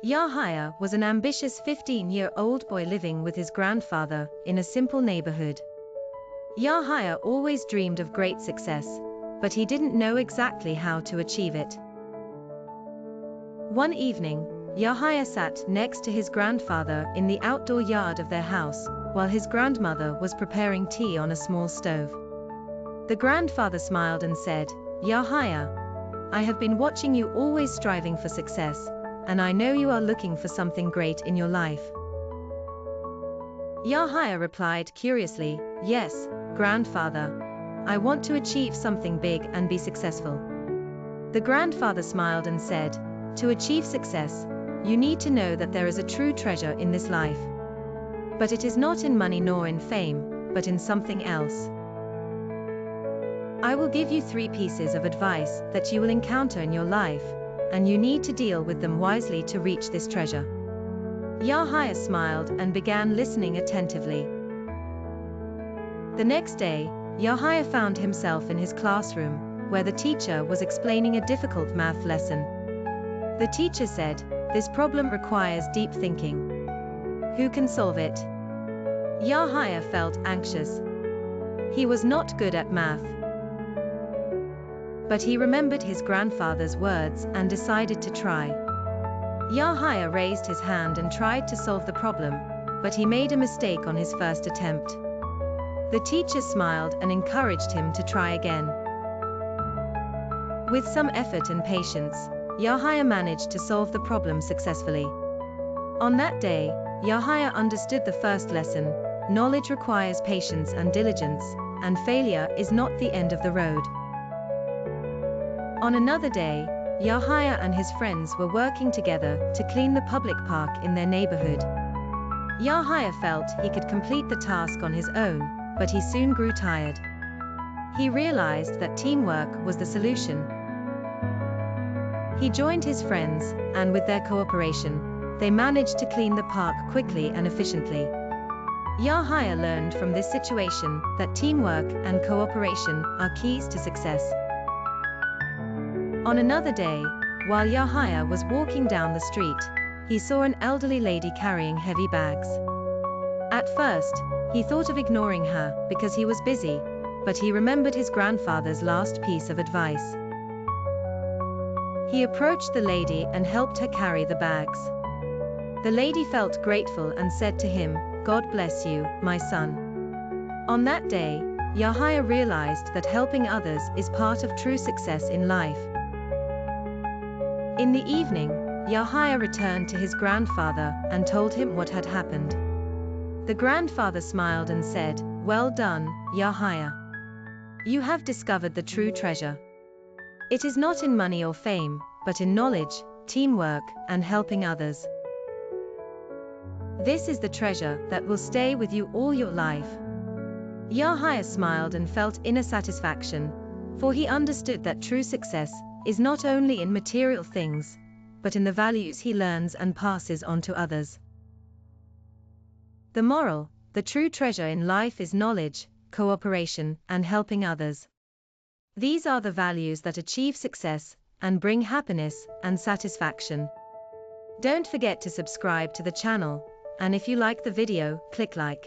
Yahya was an ambitious 15-year-old boy living with his grandfather in a simple neighborhood. Yahya always dreamed of great success, but he didn't know exactly how to achieve it. One evening, Yahya sat next to his grandfather in the outdoor yard of their house, while his grandmother was preparing tea on a small stove. The grandfather smiled and said, "Yahya, I have been watching you always striving for success, and I know you are looking for something great in your life." Yahya replied curiously, "Yes, grandfather. I want to achieve something big and be successful." The grandfather smiled and said, "To achieve success, you need to know that there is a true treasure in this life. But it is not in money nor in fame, but in something else. I will give you 3 pieces of advice that you will encounter in your life, and you need to deal with them wisely to reach this treasure." Yahya smiled and began listening attentively. The next day, Yahya found himself in his classroom, where the teacher was explaining a difficult math lesson. The teacher said, "This problem requires deep thinking. Who can solve it?" Yahya felt anxious. He was not good at math. But he remembered his grandfather's words and decided to try. Yahya raised his hand and tried to solve the problem, but he made a mistake on his first attempt. The teacher smiled and encouraged him to try again. With some effort and patience, Yahya managed to solve the problem successfully. On that day, Yahya understood the first lesson: knowledge requires patience and diligence, and failure is not the end of the road. On another day, Yahya and his friends were working together to clean the public park in their neighborhood. Yahya felt he could complete the task on his own, but he soon grew tired. He realized that teamwork was the solution. He joined his friends, and with their cooperation, they managed to clean the park quickly and efficiently. Yahya learned from this situation that teamwork and cooperation are keys to success. On another day, while Yahya was walking down the street, he saw an elderly lady carrying heavy bags. At first, he thought of ignoring her because he was busy, but he remembered his grandfather's last piece of advice. He approached the lady and helped her carry the bags. The lady felt grateful and said to him, "God bless you, my son." On that day, Yahya realized that helping others is part of true success in life. In the evening, Yahya returned to his grandfather and told him what had happened. The grandfather smiled and said, "Well done, Yahya. You have discovered the true treasure. It is not in money or fame, but in knowledge, teamwork, and helping others. This is the treasure that will stay with you all your life." Yahya smiled and felt inner satisfaction, for he understood that true success is not only in material things, but in the values he learns and passes on to others. The moral: the true treasure in life is knowledge, cooperation, and helping others. These are the values that achieve success and bring happiness and satisfaction. Don't forget to subscribe to the channel, and if you like the video, click like.